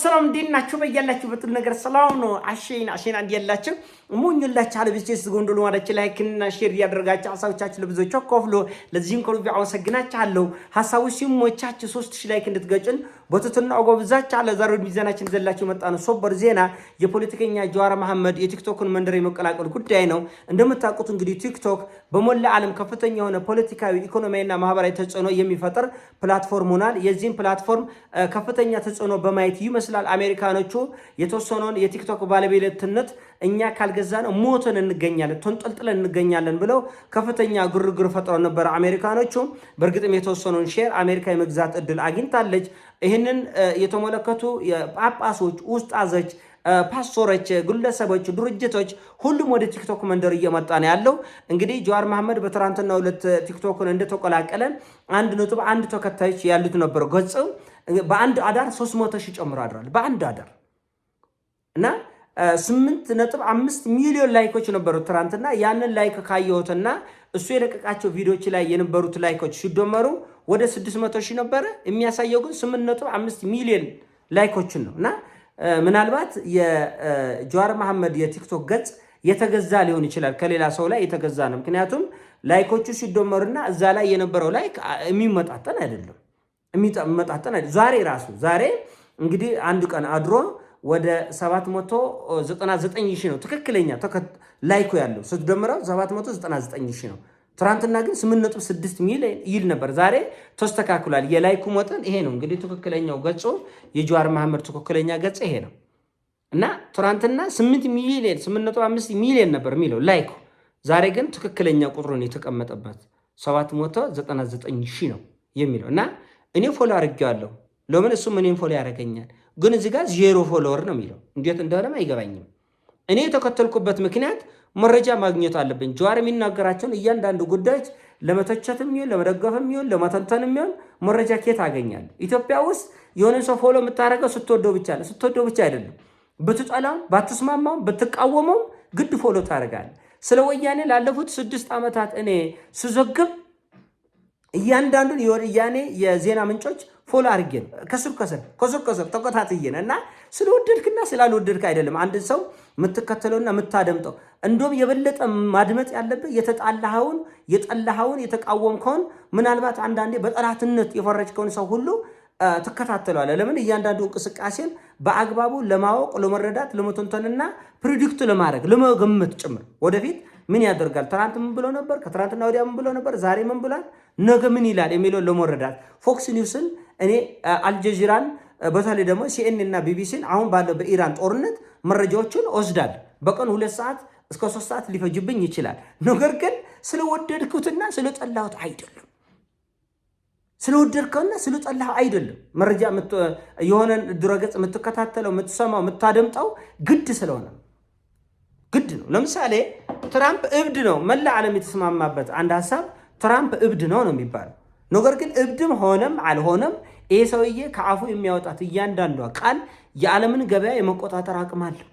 ሰላም እንዴት ናችሁ? በያላችሁበት ነገር ሰላም ነው። አሸና እንዲያላችሁ ሙኙላችሁ አለ ቢዝነስ ጎንዶሎ ማለት ላይክ እና ሼር ያደርጋችሁ ሐሳቦቻችሁ ለብዙዎች አካፍሉ። ለዚህም ከልብ አመሰግናችኋለሁ። ሐሳቡ ሲሞቻችሁ 3000 ላይክ እንድትገጩን በትትና አጎብዛችሁ አለ ዛሬ ሚዛናችን ዘላችሁ መጣ ነው። ሶበር ዜና የፖለቲከኛ ጀዋር መሐመድ የቲክቶክን መንደር የመቀላቀል ጉዳይ ነው። እንደምታውቁት እንግዲህ ቲክቶክ በሞላ ዓለም ከፍተኛ የሆነ ፖለቲካዊ ኢኮኖሚያዊና ማህበራዊ ተጽዕኖ የሚፈጥር ፕላትፎርም ሆኗል። የዚህም ፕላትፎርም ከፍተኛ ተጽዕኖ በማየት ይመስላል አሜሪካኖቹ የተወሰነውን የቲክቶክ ባለቤትነት እኛ ካልገዛ ነው ሞተን እንገኛለን ተንጠልጥለን እንገኛለን ብለው ከፍተኛ ግርግር ፈጥረው ነበር አሜሪካኖቹ። በእርግጥም የተወሰነውን ሼር አሜሪካ የመግዛት እድል አግኝታለች። ይህንን የተመለከቱ ጳጳሶች፣ ውስጣዞች፣ ፓስቶሮች፣ ግለሰቦች፣ ድርጅቶች ሁሉም ወደ ቲክቶክ መንደር እየመጣ ነው ያለው። እንግዲህ ጀዋር መሐመድ በትናንትናው ዕለት ቲክቶክን እንደተቀላቀለ 1.1 ተከታዮች ያሉት ነበር ገጽ በአንድ አዳር 300,000 ጨምሮ አድሯል። በአንድ አዳር እና 8.5 ሚሊዮን ላይኮች ነበሩት ትናንትና። ያንን ላይክ ካየሁትና እሱ የለቀቃቸው ቪዲዮዎች ላይ የነበሩት ላይኮች ሲደመሩ ወደ 600,000 ነበረ። የሚያሳየው ግን 8.5 ሚሊዮን ላይኮችን ነው። እና ምናልባት የጀዋር መሐመድ የቲክቶክ ገጽ የተገዛ ሊሆን ይችላል፣ ከሌላ ሰው ላይ የተገዛ ነው። ምክንያቱም ላይኮቹ ሲደመሩና እዛ ላይ የነበረው ላይክ የሚመጣጠን አይደለም። ዛሬ እንግዲህ አንድ ቀን አድሮ ወደ 799,000 ነው ትክክለኛ ላይኩ ያለው ስትደምረው 799,000 ነው። ትናንትና ግን 8.6 ሚሊዮን ይል ነበር። ዛሬ ተስተካክሏል። የላይኩ መጠን ይሄ ነው። እንግዲህ ትክክለኛው ገጹ የጀዋር መሐመድ ትክክለኛ ገጽ ይሄ ነው እና ትናንትና 8.5 ሚሊዮን ነበር የሚለው ላይኩ። ዛሬ ግን ትክክለኛ ቁጥሩን የተቀመጠበት 799,000 ነው የሚለው እና እኔ ፎሎ አድርጌዋለሁ። ለምን እሱም እኔም ፎሎ ያደርገኛል? ግን እዚህ ጋር 0 ፎሎወር ነው የሚለው። እንዴት እንደሆነም አይገባኝም። እኔ የተከተልኩበት ምክንያት መረጃ ማግኘት አለብኝ። ጀዋር የሚናገራቸውን እያንዳንዱ ጉዳዮች ለመተቸትም ይሁን ለመደገፍም ይሁን ለመተንተንም ይሁን መረጃ ኬት አገኛለሁ? ኢትዮጵያ ውስጥ የሆነ ሰው ፎሎ የምታደርገው ስትወደው ብቻ አይደለም። ብትጠላም፣ ባትስማማም፣ ብትቃወመም ግድ ፎሎ ታደርጋለህ። ስለ ወያኔ ላለፉት 6 ዓመታት እኔ ስዘግብ እያንዳንዱን የወያኔ የዜና ምንጮች ፎሎ አድርጌ ነው ከስር ተከታትዬ ነው። እና ስለወደድክና ስላልወደድክ አይደለም አንድ ሰው የምትከተለውና የምታደምጠው። እንደውም የበለጠ ማድመጥ ያለብህ የጠላኸውን የተቃወምከውን ምናልባት አንዳንዴ በጠላትነት የፈረጅከውን ሰው ሁሉ ትከታተለዋለህ። ለምን? እያንዳንዱ እንቅስቃሴን በአግባቡ ለማወቅ፣ ለመረዳት፣ ለመተንተንና ፕሪዲክት ለማድረግ ለመገመት ጭምር ወደፊት ምን ያደርጋል፣ ትናንት ምን ብሎ ነበር፣ ከትናንትና ወዲያ ምን ብሎ ነበር፣ ዛሬ ምን ብሏል፣ ነገ ምን ይላል የሚለውን ለመረዳት ፎክስ ኒውስን እኔ አልጀዚራን በተለይ ደግሞ ሲኤን እና ቢቢሲን አሁን ባለው በኢራን ጦርነት መረጃዎችን ወስዳለሁ። በቀን 2 ሰዓት እስከ 3 ሰዓት ሊፈጅብኝ ይችላል። ነገር ግን ስለወደድኩትና ስለጠላሁት አይደለም። ስለወደድከውና ስለጠላሁ አይደለም። መረጃ የሆነ ድረገጽ የምትከታተለው፣ የምትሰማው፣ የምታደምጠው ግድ ስለሆነ ግድ ነው። ለምሳሌ ትራምፕ እብድ ነው፣ መላ ዓለም የተስማማበት አንድ ሀሳብ ትራምፕ እብድ ነው የሚባለው። ነገር ግን እብድም ሆነም አልሆነም ይሄ ሰውዬ ከአፉ የሚያወጣት እያንዳንዷ ቃል የዓለምን ገበያ የመቆጣጠር አቅም አለው።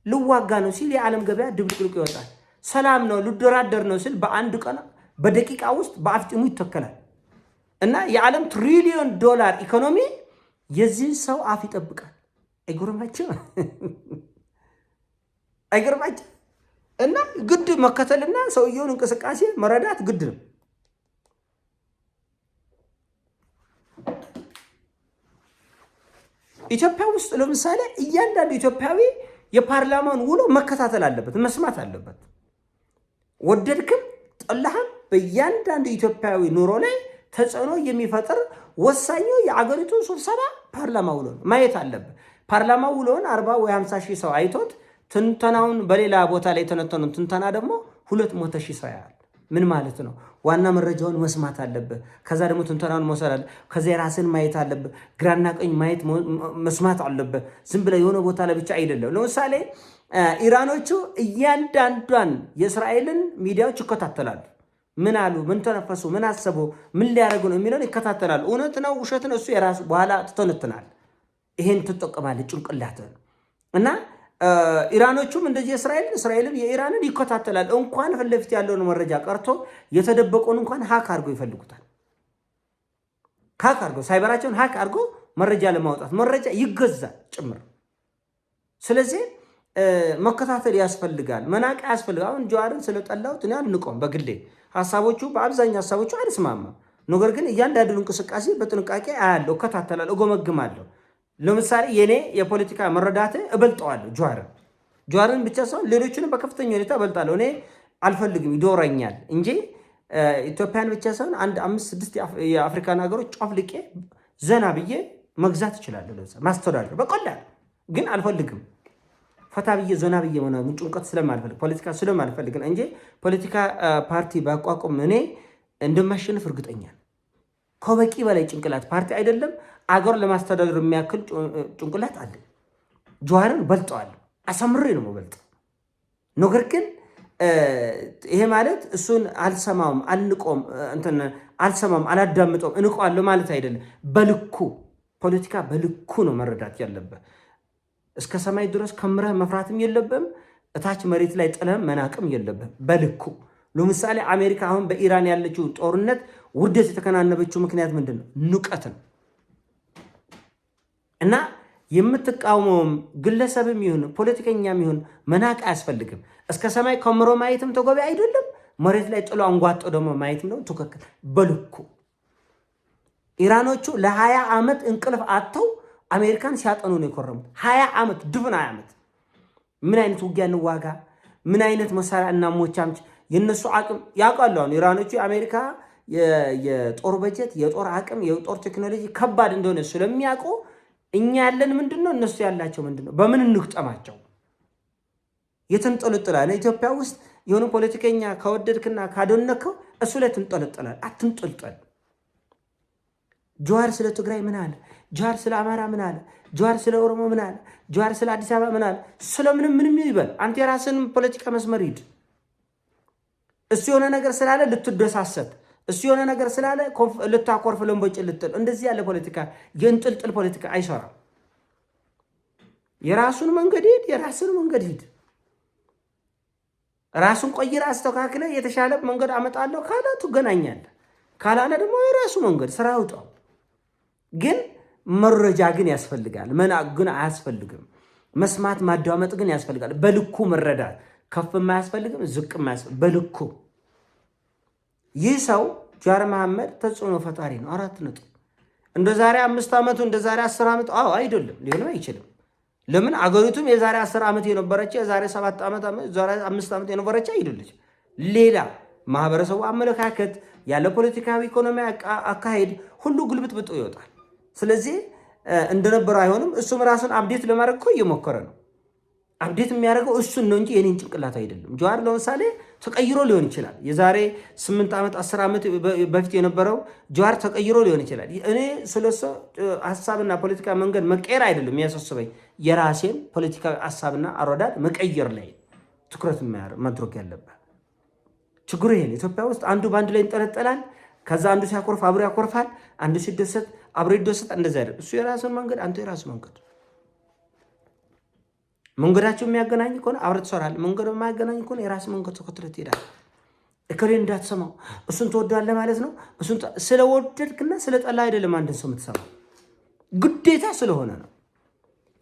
ልዋጋ ነው ሲል የዓለም ገበያ ድብልቅልቁ ይወጣል። ሰላም ነው ልደራደር ነው ሲል በአንድ ቀን በደቂቃ ውስጥ በአፍጢሙ ይተከላል። እና የዓለም $1 ትሪሊዮን ኢኮኖሚ የዚህ ሰው አፍ ይጠብቃል። አይጎርማችም? እና ግድ መከተልና ሰውየውን እንቅስቃሴ መረዳት ግድ ነው። ኢትዮጵያ ውስጥ ለምሳሌ እያንዳንዱ ኢትዮጵያዊ የፓርላማውን ውሎ መከታተል አለበት፣ መስማት አለበት። ወደድክም ጠላህም በእያንዳንዱ ኢትዮጵያዊ ኑሮ ላይ ተጽዕኖ የሚፈጥር ወሳኙ የአገሪቱ ስብሰባ ፓርላማ ውሎ ማየት አለበት። ፓርላማ ውሎን 40 ወይ 50 ሺህ ሰው አይቶት ትንተናውን በሌላ ቦታ ላይ የተነተኑን ትንተና ደግሞ 200 ሺህ ሰው ያያል። ምን ማለት ነው? ዋና መረጃውን መስማት አለብህ። ከዛ ደግሞ ትንተናውን መውሰድ አለብህ። ከዛ የራስን ማየት አለብህ። ግራና ቀኝ ማየት መስማት አለብህ። ዝም ብለህ የሆነ ቦታ ላይ ብቻ አይደለም። ለምሳሌ ኢራኖቹ እያንዳንዷን የእስራኤልን ሚዲያዎች ይከታተላሉ። ምን አሉ፣ ምን ተነፈሱ፣ ምን አሰቡ፣ ምን ሊያደርጉ ነው የሚለውን ይከታተላሉ። እውነት ነው ውሸት ነው እሱ የራሱ በኋላ ትተነትናል። ይሄን ትጠቀማለህ ጭንቅላትህን እና ኢራኖቹም እንደዚህ እስራኤልን የኢራንን ይከታተላል። እንኳን ፊት ለፊት ያለውን መረጃ ቀርቶ የተደበቀውን እንኳን ሀክ አድርጎ ይፈልጉታል። ሀክ አድርጎ ሳይበራቸውን ሀክ አድርጎ መረጃ ለማውጣት መረጃ ይገዛል ጭምር። ስለዚህ መከታተል ያስፈልጋል፣ መናቅ ያስፈልጋል። አሁን ጀዋርን ስለጠላሁት እኔ አልንቆም። በግሌ ሀሳቦቹ በአብዛኛው ሀሳቦቹ አልስማማም። ነገር ግን እያንዳንዱን እንቅስቃሴ በጥንቃቄ አያለሁ፣ እከታተላለሁ፣ እጎመግማለሁ። ለምሳሌ የኔ የፖለቲካ መረዳት እበልጠዋለሁ ጀዋርን ብቻ ሳይሆን ሌሎችንም በከፍተኛ ሁኔታ እበልጣለሁ። እኔ አልፈልግም፣ ይዶረኛል እንጂ ኢትዮጵያን ብቻ ሳይሆን 1 5 6 የአፍሪካን ሀገሮች ጨፍልቄ ዘና ብዬ መግዛት እችላለሁ፣ ማስተዳደር በቀላል። ግን አልፈልግም ፈታ ብዬ ዘና ብዬ ሆነ ጭንቀት ስለማልፈልግ ፖለቲካ ስለማልፈልግ እንጂ ፖለቲካ ፓርቲ ባቋቁም እኔ እንደማሸንፍ እርግጠኛ ነኝ። ከበቂ በላይ ጭንቅላት ፓርቲ አይደለም አገር ለማስተዳደር የሚያክል ጭንቅላት አለ። ጀዋርን በልጠዋለሁ፣ አሳምሬ ነው የምበልጠው። ነገር ግን ይሄ ማለት እሱን አልሰማም፣ አልንቆም፣ አልሰማም፣ አላዳምጠውም፣ እንቀዋለሁ ማለት አይደለም። በልኩ ፖለቲካ በልኩ ነው መረዳት ያለበት። እስከ ሰማይ ድረስ ከምረህ መፍራትም የለብም፣ እታች መሬት ላይ ጥለህ መናቅም የለብም። በልኩ ለምሳሌ አሜሪካ አሁን በኢራን ያለችው ጦርነት ውርደት የተከናነበችው ምክንያት ምንድን ነው? ንቀት ነው። እና የምትቃወመውም ግለሰብም ይሁን ፖለቲከኛም ይሁን መናቅ አያስፈልግም። እስከ ሰማይ ከምሮ ማየትም ተገቢ አይደለም። መሬት ላይ ጥሎ አንጓጦ ደግሞ ማየትም ነው ትክክል። በልኩ ኢራኖቹ ለ20 ዓመት እንቅልፍ አጥተው አሜሪካን ሲያጠኑ ነው የኮረሙት። 20 ዓመት ድፍን 20 ዓመት ምን አይነት ውጊያ እንዋጋ፣ ምን አይነት መሳሪያ እናሞቻምች፣ የነሱ አቅም ያውቃሉ። አሁን ኢራኖቹ የአሜሪካ የጦር በጀት፣ የጦር አቅም፣ የጦር ቴክኖሎጂ ከባድ እንደሆነ ስለሚያውቁ እኛ ያለን ምንድነው እነሱ ያላቸው ምንድነው? በምን እንግጠማቸው? የተንጠለጠላል። ኢትዮጵያ ውስጥ የሆነ ፖለቲከኛ ከወደድክና ካደነከው እሱ ላይ ትንጠለጠላል። አትንጠልጠል። ጀዋር ስለ ትግራይ ምን አለ? ጀዋር ስለ አማራ ምን አለ? ጀዋር ስለ ኦሮሞ ምን አለ? ጀዋር ስለ አዲስ አበባ ምን አለ? ስለምንም ይበል። አንተ የራስን ፖለቲካ መስመር ሂድ። እሱ የሆነ ነገር ስላለ ልትደሳሰት፣ እሱ የሆነ ነገር ስላለ ልታኮርፍ፣ ለምቦጭ ልትል፣ እንደዚህ ያለ ፖለቲካ የእንጥልጥል ፖለቲካ አይሰራም። የራሱን መንገድ ሂድ፣ የራስን መንገድ ሂድ። ራሱን ቆይራ አስተካክለ የተሻለ መንገድ አመጣለሁ ካለ ትገናኛለህ፣ ካላለ ደግሞ የራሱ መንገድ ስራ አውጣው። ግን መረጃ ግን ያስፈልጋል። መናቅ ግን አያስፈልግም። መስማት ማዳመጥ ግን ያስፈልጋል። በልኩ መረዳት፣ ከፍም አያስፈልግም፣ ዝቅም አያስፈልግም። በልኩ ይህ ሰው ጀዋር መሐመድ ተጽዕኖ ፈጣሪ ነው። 4 ነጥብ። እንደ ዛሬ 5 ዓመቱ እንደ ዛሬ 10 ዓመቱ አይደለም፣ ሊሆን አይችልም። ለምን አገሪቱም የዛሬ 10 ዓመት የነበረች የዛሬ 7 ዓመት የዛሬ 5 ዓመት የነበረች አይደለች። ሌላ ማህበረሰቡ አመለካከት ያለ ፖለቲካዊ ኢኮኖሚ አካሄድ ሁሉ ግልብጥብጡ ይወጣል። ስለዚህ እንደነበረው አይሆንም። እሱም ራሱን አብዴት ለማድረግ እኮ እየሞከረ ነው። አብዴት የሚያደርገው እሱን ነው እንጂ የኔን ጭንቅላት አይደለም። ጀዋር ለምሳሌ ተቀይሮ ሊሆን ይችላል። የዛሬ 8 ዓመት 10 ዓመት በፊት የነበረው ጀዋር ተቀይሮ ሊሆን ይችላል። እኔ ስለሱ ሀሳብና ፖለቲካ መንገድ መቀየር አይደለም የሚያሳስበኝ፣ የራሴን ፖለቲካዊ ሀሳብና አረዳድ መቀየር ላይ ትኩረት ማድረግ ያለበት። ችግሩ ይሄን ኢትዮጵያ ውስጥ አንዱ በአንዱ ላይ ይንጠለጠላል። ከዛ አንዱ ሲያኮርፍ አብሮ ያኮርፋል፣ አንዱ ሲደሰት አብሮ ይደሰት። እንደዛ አይደለም። እሱ የራስን መንገድ፣ አንተ የራስ መንገድ። መንገዳቸው የሚያገናኝ ከሆነ አብረህ ትሰራለህ። መንገድ የማያገናኝ ከሆነ የራስ መንገድ ተከትለህ ትሄዳለህ። እከሌ እንዳትሰማው እሱን ትወዳለህ ማለት ነው። እሱን ስለወደድክና ስለጠላ አይደለም አንድን ሰው የምትሰማው፣ ግዴታ ስለሆነ ነው።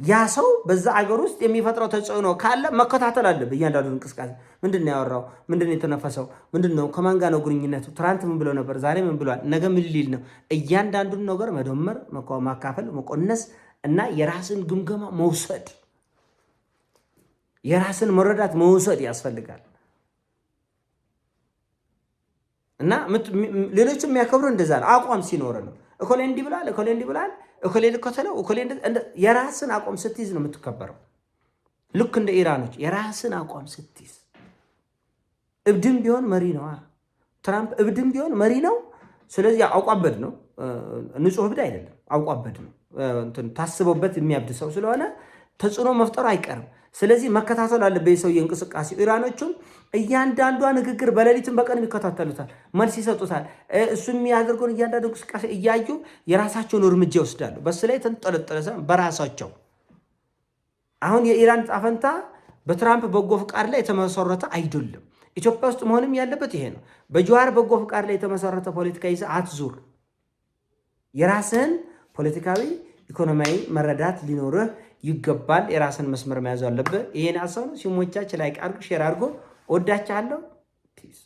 ያ ሰው በዛ አገር ውስጥ የሚፈጥረው ተጽዕኖ ካለ መከታተል አለብህ። እያንዳንዱ እንቅስቃሴ ምንድን ነው ያወራው? ምንድን ነው የተነፈሰው? ምንድን ነው ከማን ጋር ነው ግንኙነቱ? ትናንት ምን ብሎ ነበር? ዛሬ ምን ብሏል? ነገ ምን ሊል ነው? እያንዳንዱን ነገር መደመር፣ ማካፈል፣ መቆነስ እና የራስን ግምገማ መውሰድ፣ የራስን መረዳት መውሰድ ያስፈልጋል። እና ሌሎችም የሚያከብሩ እንደዛ ነው። አቋም ሲኖር ነው። እኮሌ እንዲህ ብላል፣ እኮሌ እንዲህ ብላል፣ እኮሌ ልከተለው፣ እኮሌ የራስን አቋም ስትይዝ ነው የምትከበረው። ልክ እንደ ኢራኖች የራስን አቋም ስትይዝ። እብድም ቢሆን መሪ ነው። ትራምፕ እብድም ቢሆን መሪ ነው። ስለዚህ አውቋበድ ነው፣ ንጹህ እብድ አይደለም፣ አውቋበድ ነው። ታስቦበት የሚያብድ ሰው ስለሆነ ተጽዕኖ መፍጠሩ አይቀርም። ስለዚህ መከታተል አለበት የሰውዬ እንቅስቃሴ። ኢራኖቹም እያንዳንዷ ንግግር በሌሊትም በቀንም ይከታተሉታል፣ መልስ ይሰጡታል። እሱ የሚያደርገውን እያንዳንዱ እንቅስቃሴ እያዩ የራሳቸውን እርምጃ ይወስዳሉ። በሱ ላይ ተንጠለጠለ በራሳቸው። አሁን የኢራን ጣፈንታ በትራምፕ በጎ ፍቃድ ላይ የተመሰረተ አይደለም። ኢትዮጵያ ውስጥ መሆንም ያለበት ይሄ ነው። በጀዋር በጎ ፍቃድ ላይ የተመሰረተ ፖለቲካ ይዘህ አትዙር። የራስህን ፖለቲካዊ ኢኮኖሚያዊ መረዳት ሊኖርህ ይገባል። የራስን መስመር መያዝ አለብህ። ይሄን ሀሳብ ነው። ሲሞቻች ላይክ አድርጉ፣ ሼር አድርጉ። ወዳችኋለሁ። ፒስ